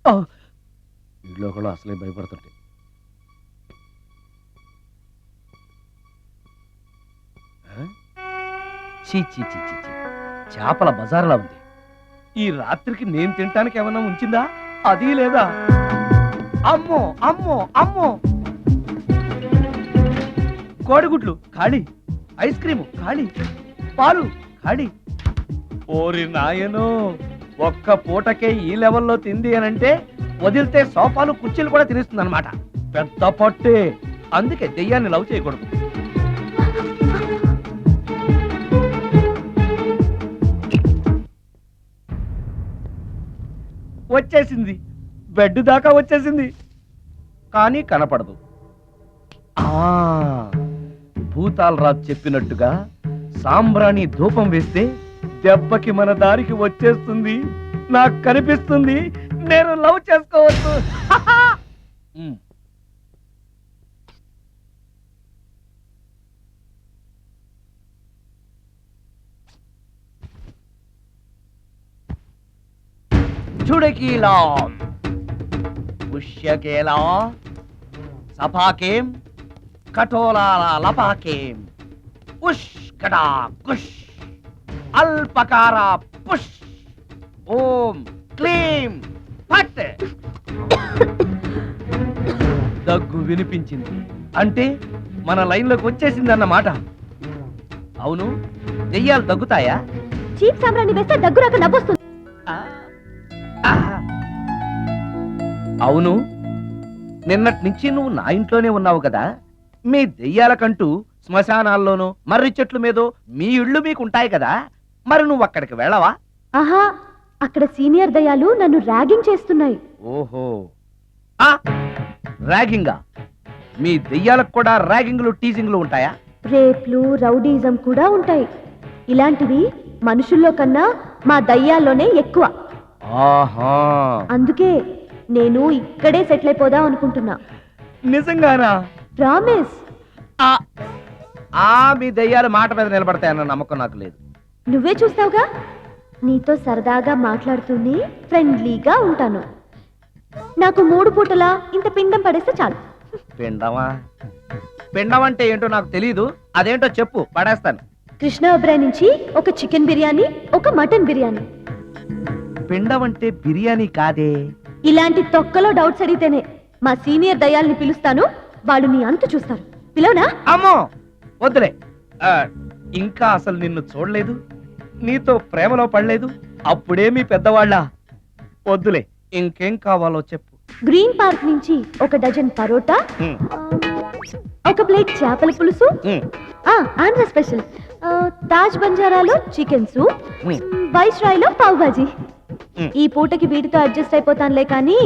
ఇంట్లో కూడా అసలే భయపడుతుంటే చీ చీ చీ చీ చీ. చేపల బజార్లా ఉంది. ఈ రాత్రికి నేను తినటానికి ఏమన్నా ఉంచిందా? అది లేదా? అమ్మో అమ్మో అమ్మో! కోడిగుడ్లు ఖాళీ, ఐస్ క్రీము ఖాళీ, పాలు ఖాళీ. ఓరి నాయనో, ఒక్క పూటకే ఈ లెవెల్లో తింది అనంటే వదిలితే సోఫాలు కుర్చీలు కూడా తినేస్తుంది అనమాట. పెద్ద పట్టే. అందుకే దెయ్యాన్ని లవ్ చేయకూడదు. వచ్చేసింది, బెడ్ దాకా వచ్చేసింది, కానీ కనపడదు. భూతాలరాజు చెప్పినట్టుగా సాంబ్రాణి ధూపం వేస్తే దెబ్బకి మన దారికి వచ్చేస్తుంది. నాకు కనిపిస్తుంది, నేను లవ్ చేసుకోవచ్చు. చుడకీలా పుష్యకేలా సపాకేం కఠోలాల లపాకేం ఉష్ కటా కుష్ అల్పకార పుష్ ఓం క్లీం ఫట్. దగ్గు వినిపించింది అంటే మన లైన్లోకి వచ్చేసింది అన్నమాట. అవును, దెయ్యాలు దగ్గుతాయా? చీప్ సాంబ్రాన్ని వేస్తే దగ్గు రాక నవ్వొస్తుంది. అవును, నిన్నటి నుంచి నువ్వు నా ఇంట్లోనే ఉన్నావు కదా. మీ దెయ్యాలకంటూ శ్మశానాల్లోనూ మర్రి చెట్ల మీదో మీ ఇళ్ళు మీకుంటాయి కదా, మరి నువ్వు అక్కడికి వెళ్ళవా? ఆహా, అక్కడ సీనియర్ దయ్యాలు నన్ను ర్యాగింగ్ చేస్తున్నాయి. ఓహో, ర్యాగింగా? మీ దెయ్యాలకు కూడా ర్యాగింగ్లు టీజింగ్లు ఉంటాయా? రేప్లు, రౌడీజం కూడా ఉంటాయి. ఇలాంటివి మనుషుల్లో కన్నా మా దయ్యాల్లోనే ఎక్కువ. ఆహా, అందుకే నేను ఇక్కడే సెటిల్ అయిపోదాం అనుకుంటున్నా. నిజంగానా? ప్రామిస్. మీ దెయ్యాలు మాట మీద నిలబడతాయన్న నమ్మకం నాకు లేదు. నువ్వే చూస్తావుగా, నీతో సరదాగా మాట్లాడుతూనే ఫ్రెండ్లీగా ఉంటాను. నాకు 3 పూటలా ఇంత పిండం పడేస్తే చాలు. పిండమా? పిండం అంటే ఏంటో నాకు తెలీదు, అదేంటో చెప్పు, పడేస్తాను. కృష్ణ ఒబ్రాయ్ నుంచి ఒక చికెన్ బిర్యానీ, ఒక మటన్ బిర్యానీ. పిండం అంటే బిర్యానీ కాదే. ఇలాంటి తొక్కలో డౌట్స్ అడిగితేనే మా సీనియర్ దయ్యాల్ని పిలుస్తాను, వాళ్ళు నీ అంతు చూస్తారు. పిలవనా? అమ్మో వద్దులే. ఇంకా అసలు నిన్ను చూడలేదు, నీతో ప్రేమలో పడలేదు, అప్పుడే మీ పెద్దవాళ్ళ. వద్దులే, ఇంకేం కావాలో చెప్పు. గ్రీన్ పార్క్ నుంచి ఒక డజన్ పరోటా, ఒక ప్లేట్ చేపల పులుసు, ఆంధ్ర స్పెషల్ తాజ్ బంజారాలో చికెన్ సూప్, వైస్రాయ్లో పావ్ భాజీ. ఈ పూటకి వీటితో అడ్జస్ట్ అయిపోతానులే, కానీ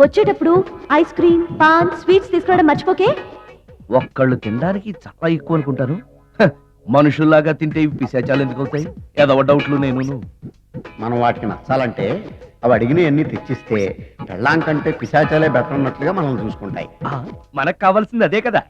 వచ్చేటప్పుడు ఐస్ క్రీమ్, పాన్, స్వీట్స్ తీసుకురావడం మర్చిపోకే. ఒక్కళ్ళు తినడానికి చాలా ఎక్కువ అనుకుంటాను. మనుషుల్లాగా తింటే ఇవి పిశాచాలు ఎందుకు అవుతాయి? ఏదో డౌట్లు నేను. మనం వాటికి నచ్చాలంటే అవి అడిగినవన్నీ తెచ్చిస్తే పెళ్ళాం కంటే పిశాచాలే బెటర్ ఉన్నట్లుగా మనం చూసుకుంటాయి. మనకు కావాల్సింది అదే కదా.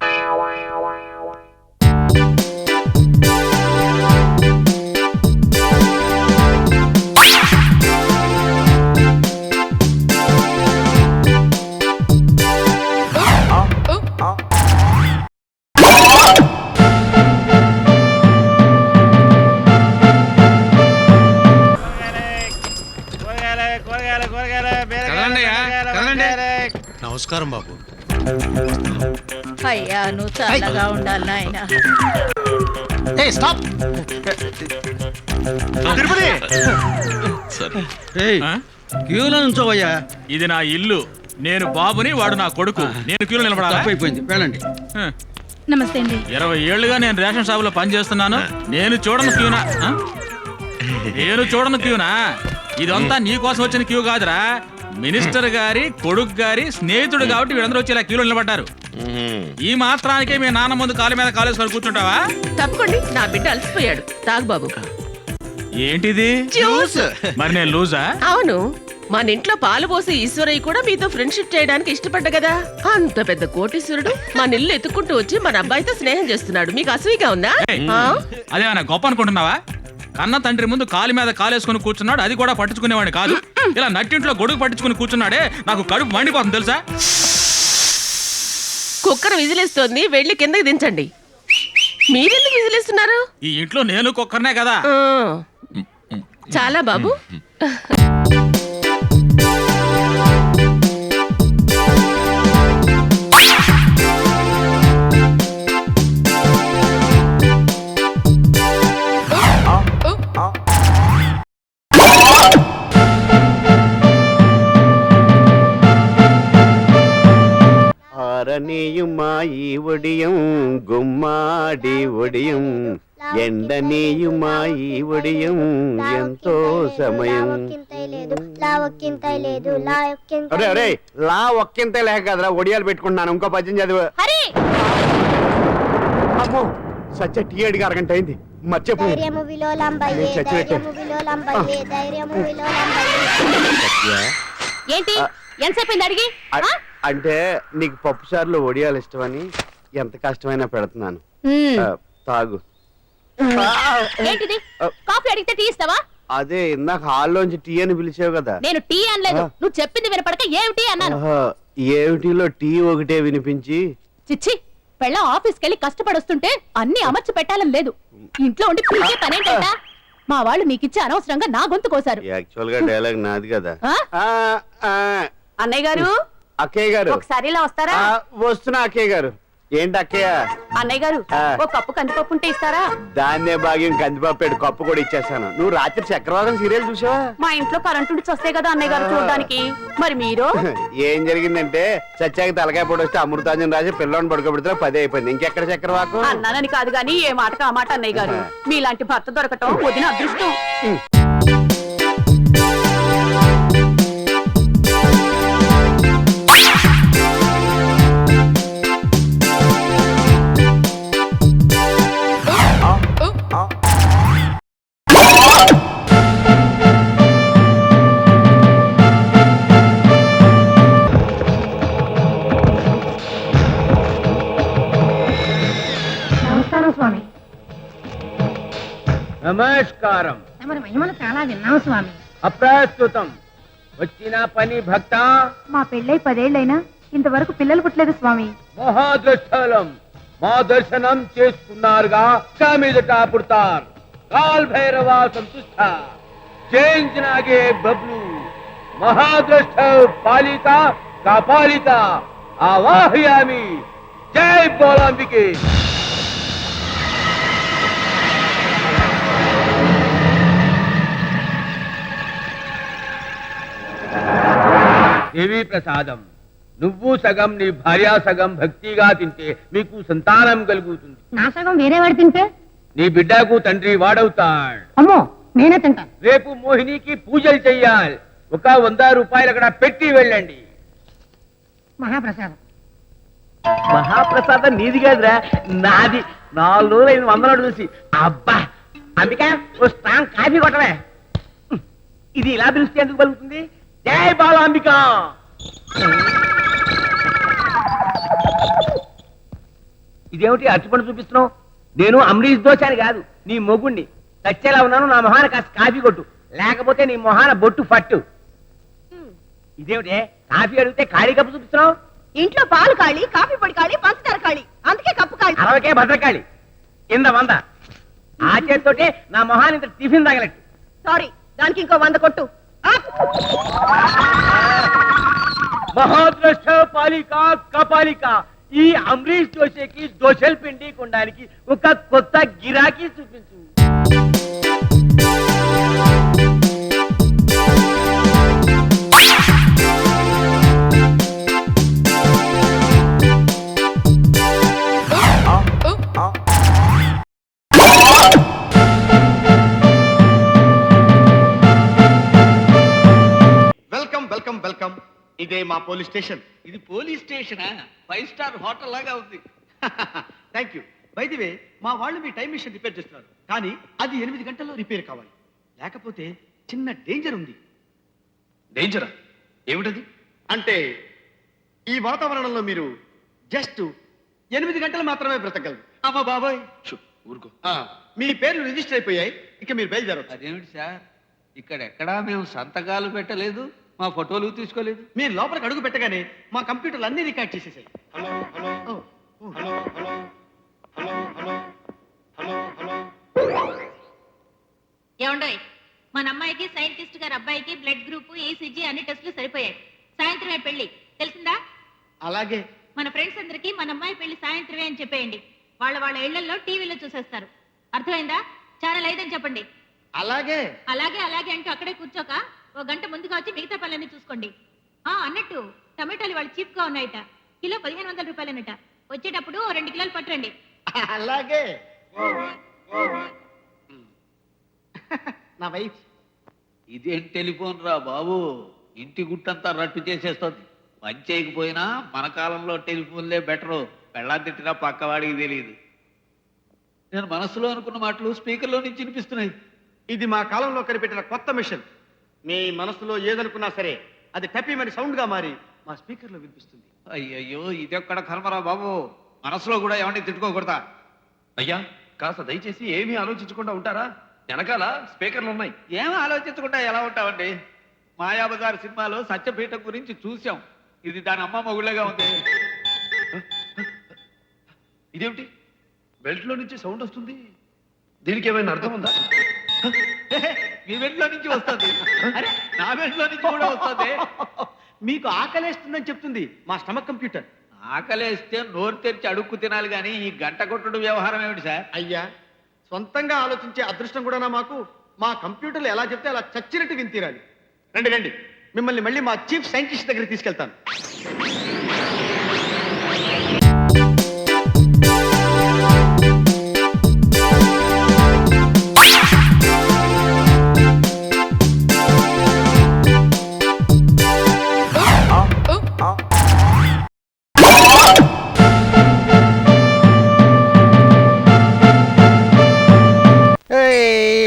నమస్కారం బాబు. అయ్యా, నువ్వు చల్లగా ఉండాలి నాయన. క్యూలో నుంచోవయ్యా. ఇది నా ఇల్లు, నేను బాబుని, వాడు నా కొడుకు. నేను క్యూలో నిలబడాలి. అయిపోయింది, వెళ్ళండి. నమస్తే అండి. 20 ఏళ్లుగా నేను రేషన్ షాపులో పని చేస్తున్నాను. నేను చూడను క్యూనా? నేను చూడను క్యూనా? ఇదంతా నీ కోసం వచ్చిన క్యూ కాదురా, మినిస్టర్ గారి కొడుకు గారి స్నేహితుడు కాబట్టి వీళ్ళందరూ వచ్చి ఇలా క్యూలో నిలబడ్డారు. ఈ మాత్రానికే మీ నాన్న ముందు కాలు మీద కాలేసుకొని కూర్చుంటావా? తప్పకండి, నా బిడ్డ అలసిపోయాడు. తాగు బాబు. ఏంటిది? మరి నేను లూజా? అవును, మన ఇంట్లో పాలు పోసి ఈశ్వరయ్య కూడా మీతో ఫ్రెండ్షిప్ చేయడానికి ఇష్టపడ్డా కదా. అంత పెద్ద కోటీశ్వరుడు మన ఇల్లు ఎత్తుకుంటూ వచ్చి మన అబ్బాయితో స్నేహం చేస్తున్నాడు. మీకు అసూయగా ఉందా? అదేమన్నా గొప్ప అనుకుంటున్నావా? కన్న తండ్రి ముందు కాలు మీద కాలేసుకుని కూర్చున్నాడు, అది కూడా పట్టించుకునేవాడిని కాదు. ఇలా నట్టింట్లో గొడుగు పట్టించుకుని కూర్చున్నాడే, నాకు కడుపు మండిపోతుంది తెలుసా. కుక్కర్ విజిలేస్తోంది, వెళ్ళి కిందకి దించండి. మీరెందుకు విజిలేస్తున్నారు? ఈ ఇంట్లో నేను కుక్కర్నే కదా. చాలా బాబు. ఆరనీయుమాయి ఒడియం గుమ్మాడి ఒడియం ఎండనీయుమాయి ఒడియం ఎంతో సమయం. అరే అరే లా ఒక్కింతే లేక కదరా ఒడియాలు పెట్టుకుంటున్నాను. ఇంకో పద్యం చదివు. అమ్మో సత్య టీ అడిగి అరగంట అయింది. మర్చిపో ఏంటి ఎంతసేపు అడిగి? అంటే నీకు పప్పు సార్లు ఒడియాలు ఇష్టమని ఎంత కష్టమైనా పెడుతున్నాను. తాగు. ఏంటిది? కాఫీ అడిగితే టీ ఇస్తావా? అదే ఇందాక హాల్లోంచి టీ అని పిలిచావు కదా. నేను టీ అనలేదు, నువ్వు చెప్పింది వినపడక ఏమిటి అన్నాను. ఏమిటిలో టీ ఒకటే వినిపించి. చిచ్చి, పెళ్ళం ఆఫీస్కి వెళ్ళి కష్టపడొస్తుంటే అన్ని అమర్చి పెట్టాలని లేదు. ఇంట్లో ఉండి పీకే పనేంటంట? మా వాళ్ళు నీకిచ్చి అనవసరంగా నా గొంతు కోసారు. యాక్చువల్ గా డైలాగ్ నాది కదా. అన్నయ్య గారు, అక్కయ్య గారు ఒకసారి ఇలా వస్తారా? వస్తున్నా అక్కయ్య గారు. ఏంటి అక్కయ్య? అన్నయ్య గారు, ఒక కప్పు కందిపప్పు ఉంటే ఇస్తారా? దాన్నే భాగ్యం కందిపప్పు కప్పు కూడా ఇచ్చేస్తాను. నువ్వు రాత్రి చక్రవాదం సీరియల్ చూసావా? మా ఇంట్లో కరెంటు వస్తే కదా అన్నయ్య గారు చూడడానికి. మరి మీరు? ఏం జరిగిందంటే సత్యాకి తలకాయ పొడి వస్తే అమృతాంజన్ రాజు పిల్లని పడుకోబెడితే 10 అయిపోయింది. ఇంకెక్కడ చక్రవాకం? అన్నానని కాదు గాని ఏ మాటకు ఆ మాట అన్నయ్య గారు. మీలాంటి భర్త దొరకటం వదిన అదృష్టం. నమస్కారం. చాలా విన్నావు స్వామి. అప్రస్తుతం వచ్చిన పని భక్త. మా పెళ్ళై 10 ఏళ్లైనా ఇంతవరకు పిల్లలు పుట్టలేదు స్వామి. మహాదృష్టలం మా దర్శనం చేసుకున్నారుగా, మీదట పుడతారు. కాల్ భైరవ సంతుష్ట జయించినాగే బబ్లు మహాదృష్ట పాలిక కాపాలిక ఆవాహయామి. జై బోలాంబికే. దేవీ ప్రసాదం. నువ్వు సగం నీ భార్య సగం భక్తిగా తింటే మీకు సంతానం కలుగుతుంది. నా సగం వేరే వాడు తింటే నీ బిడ్డకు తండ్రి వాడవుతాడు. అమ్మో, నేనే తింటాను. రేపు మోహినికి పూజలు చెయ్యాలి. ఒక 100 రూపాయలు అక్కడ పెట్టి వెళ్ళండి. మహాప్రసాదం. మహాప్రసాదం నీది కాదురా, నాది. 4 రోజులు 100 చూసి అబ్బా అందుకే ఓ స్ట్రాంగ్ కాఫీ కొట్టవే. ఇది ఇలా పిలిస్తే ఎందుకు పలుకుతుంది? జై బాలాంబిక. ఇదేమిటి అరటిపండు చూపిస్తున్నావు? నేను అమరీష్ దోశ అని కాదు, నీ మొగుణ్ణి. చచ్చేలా ఉన్నాను, నా మొహాన కాస్త కాఫీ కొట్టు, లేకపోతే నీ మొహాన బొట్టు ఫట్టు. ఇదేమిటే కాఫీ అడిగితే ఖాళీ కప్పు చూపిస్తున్నావు? ఇంట్లో పాలు ఖాళీ, కాఫీ పొడి ఖాళీ, పంచదార ఖాళీ, అందుకే కప్పు ఖాళీ. 60కే భద్రకాళి ఇంత 100. ఆ చేతితోటే నా మొహాన్ని ఇంత టిఫిన్ తగలట్టు. సారీ, దానికి ఇంకో 100 కొట్టు. మహాద్రష్ట పాలిక కపాలిక ఈ అమరీష్ దోశకి దోశల పిండి కొనడానికి ఒక కొత్త గిరాకీ చూపించు. Welcome welcome welcome. ఇదే మా పోలీస్ స్టేషన్. ఇది పోలీస్ స్టేషనా? 5 స్టార్ హోటల్ లాగా ఉంది. Thank you. By the way, మా వాళ్ళు మీ టైం మిషన్ రిపేర్ చేస్తున్నారు, కానీ అది 8 గంటల్లో రిపేర్ కావాలి. లేకపోతే చిన్న డేంజర్ ఉంది. డేంజరా? ఏమిటది? అంటే ఈ వాతావరణంలో మీరు జస్ట్ 8 గంటలు మాత్రమే బ్రతకగలరు. అమ్మ బాబాయ్. ఊరుకో. మీ పేర్లు రిజిస్టర్ అయిపోయాయి, ఇక మీరు బయలుదేరవచ్చు. అదేమిటి సార్, ఇక్కడెక్కడా మేము సంతకాలు పెట్టలేదు, మా ఫోటోలు తీసుకోలేదు. మీరు లోపలికి అడుగు పెట్టగానే మా కంప్యూటర్లు అన్ని రికార్డ్ చేసేసాయి. ఏమండోయ్, మన అమ్మాయికి సైంటిస్ట్ గారి అబ్బాయికి బ్లడ్ గ్రూప్, ఈసీజీ అన్ని టెస్టులు సరిపోయాయి. సాయంత్రమే పెళ్లి, తెలిసిందా? అలాగే. మన ఫ్రెండ్స్ అందరికి మన అమ్మాయి పెళ్లి సాయంత్రమే అని చెప్పేయండి. వాళ్ళ వాళ్ళ ఇళ్లలో టీవీలో చూసేస్తారు. అర్థమైందా? ఛానల్ 5 అని చెప్పండి. అలాగే. అలాగే అలాగే అంటూ అక్కడే కూర్చోక ఓ గంట ముందుగా వచ్చి మిగతా పనులన్నీ చూసుకోండి. అన్నట్టు టమాటాలు వాళ్ళు చీప్ గా ఉన్నాయట, కిలో 1500 రూపాయలనట. వచ్చేటప్పుడు 2 కిలోలు పట్టండి. అలాగే. నా వైఫ్. ఇదేం టెలిఫోన్ రా బాబు, ఇంటి గుట్టంతా రట్టు చేసేస్తుంది. పని చేయకపోయినా మన కాలంలో టెలిఫోన్లే బెటరు. పెళ్ళాం తిట్టినా పక్కవాడికి తెలియదు. నేను మనసులో అనుకున్న మాటలు స్పీకర్లో నుంచి వినిపిస్తున్నాయి. ఇది మా కాలంలో కనిపెట్టిన కొత్త మిషన్. మీ మనసులో ఏదనుకున్నా సరే అది టపీమని సౌండ్ గా మారి మా స్పీకర్ లో వినిపిస్తుంది. అయ్యయ్యో, ఇదెక్కడ కర్మరా బాబు, మనసులో కూడా ఎవరిని తిట్టుకోకూడదా? అయ్యా కాస్త దయచేసి ఏమీ ఆలోచించకుండా ఉంటారా? వెనకాల స్పీకర్లు ఉన్నాయి. ఏం ఆలోచించకుండా ఎలా ఉంటామండి? మాయాబజార్ సినిమాలో సత్యపీఠం గురించి చూసాం. ఇది దాని అమ్మ మొగుళ్ళగా ఉంది. ఇదేమిటి బెల్ట్ లో నుంచి సౌండ్ వస్తుంది? దీనికి ఏమైనా అర్థం ఉందా? మీ బెడ్లో నుంచి వస్తుంది. అరే, నా బెడ్లో నుంచి కూడా వస్తుంది. మీకు ఆకలేస్తుందని చెప్తుంది మా స్టమక్ కంప్యూటర్. ఆకలేస్తే నోరు తెరిచి అడుక్కు తినాలి కానీ ఈ గంట కొట్టుడు వ్యవహారం ఏమిటి సార్? అయ్యా, సొంతంగా ఆలోచించే అదృష్టం కూడా మాకు. మా కంప్యూటర్లు ఎలా చెప్తే అలా చచ్చినట్టు విని తీరాలి. రండి రండి, మిమ్మల్ని మళ్ళీ మా చీఫ్ సైంటిస్ట్ దగ్గరికి తీసుకెళ్తాను.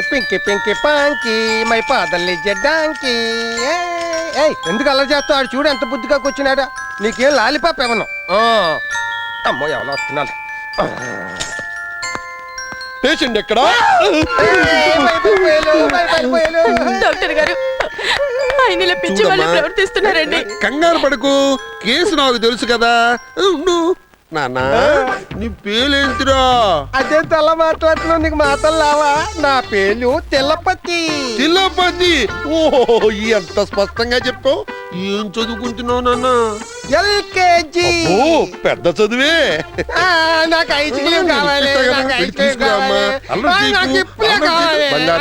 పింకి పింకి పాంకి మై పాదల్లి జడ్డానికి. ఎందుకు అలా చేస్తావు? చూడు ఎంత బుద్ధిగా కూర్చున్నాడా. నీకేం లాలిపాప్ ఏమన్నా? అమ్మో ఎవరో వస్తున్నాను. పేషెంట్ ఎక్కడ? డాక్టర్ గారు, ఆయన ఇలా పిచ్చి వాళ్ళు ప్రవర్తిస్తున్నారండి. కంగారు పడకు, కేసు నాకు తెలుసు కదా. నాన్న నీ పేలేంటిరా? అదే తెల్ల మాట్లాడుతున్నావు, నీకు మాటలు లావా? నా పేరు తెల్లపతి. తిల్లపతి? ఓహో, ఎంత స్పష్టంగా చెప్పావు. ఏం చదువుకుంటున్నావు నాన్న? ఎల్కేజీ. ఓ, పెద్ద చదువే. నాకు ఐస్ క్రీమ్ కావాలి.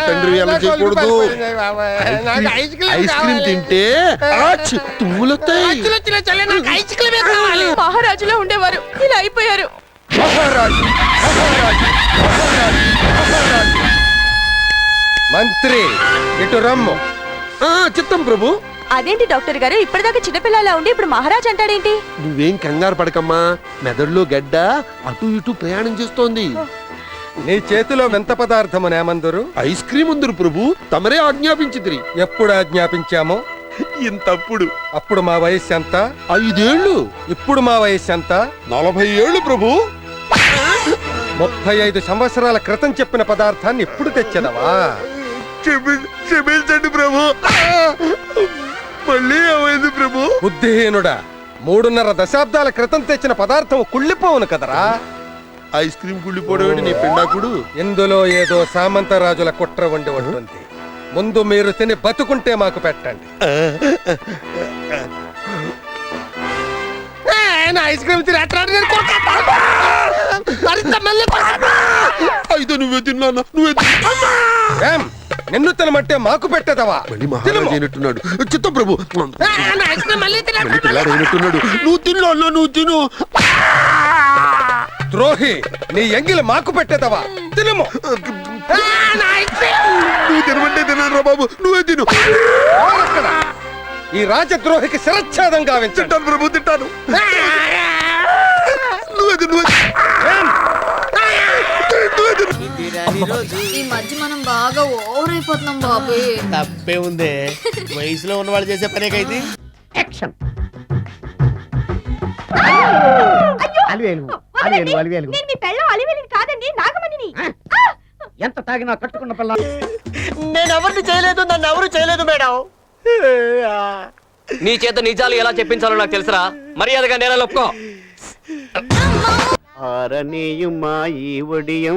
తండ్రి అలా చేయకూడదు. ఐస్ క్రీమ్ తింటే తుమ్ములొస్తాయి. మహారాజులో ఉండేవారు, ఇలా అయిపోయారు. మంత్రి ఇటు రమ్ము. చెప్తాం ప్రభు. అదేంటి డాక్టర్ గారు, ఇప్పటిదాకా చిన్నపిల్లలా ఉండి ఇప్పుడు మహారాజ్ అంటాడేంటి? నువ్వేం కంగారు పడకమ్మా, మెదడులో గడ్డ అటు ఇటు ప్రయాణం చేస్తోంది. నీ చేతిలో వింత పదార్థము నేమందరు? ఐస్ క్రీమ్ ఉందరు ప్రభు, తమరే ఆజ్ఞాపించితిరి. ఎప్పుడు ఆజ్ఞాపించాము? ఇంతప్పుడు. అప్పుడు మా వయస్సు ఎంత? 5 ఏళ్ళు. ఇప్పుడు మా వయస్సు ఎంత? 40 ఏళ్ళు ప్రభు. 35 సంవత్సరాల క్రితం చెప్పిన పదార్థాన్ని ఇప్పుడు తెచ్చదవా? క్షమించండి ప్రభు. మళ్ళీ ఏమైంది ప్రభు? బుద్ధిహీనుడా, 3.5 దశాబ్దాల క్రితం తెచ్చిన పదార్థం కుళ్ళిపోవును కదరా. ఐస్ క్రీమ్ కుళ్ళిపోవడం నీ పిండాకుడు. ఇందులో ఏదో సామంతరాజుల కుట్ర ఉండి ఉంటుంది. ముందు మీరు తిని బతుకుంటే మాకు పెట్టండి. ఐస్ క్రీమ్ అయితే నువ్వే తిన్నా, నువ్వే ఏం నిన్ను తినమంటే మాకు పెట్టదవా? మళ్ళీ మహారాజు అయినట్టున్నాడు. చిత్తం ప్రభు, మళ్ళీ పిల్లాడైనట్టున్నాడు. నువ్వు తిన్నా, నువ్వు తిను. ద్రోహి, నీ ఎంగిలి మాకు పెట్టదవా? తినము. నువ్వు తినమంటే తిన్నాను రా బాబు, నువ్వే తిను. ఈ రాజద్రోహికి శిరచ్ఛేదం గావించండి. తింటాను ప్రభు, తింటాను. నువ్వే తిను. ఈ మధ్య మనం బాగా ఓవర్ అయిపోతున్నాం బాబు. తప్పే ఉందే, వయసులో ఉన్న వాళ్ళు చేసే పనేకైతే. నేను మీ పెళ్ళం అలివేలిని కాదండి, నాగమణిని. ఎంత తాగినా కట్టుకున్న పిల్ల. నేను ఎవరిని చేయలేదు, నన్ను ఎవరు చేయలేదు మేడం. నీ చేత నిజాలు ఎలా చెప్పించాలో నాకు తెలుసురా. మర్యాదగా నేల ఒప్పుకో. ఆరనీయుమా ఈ ఒడియం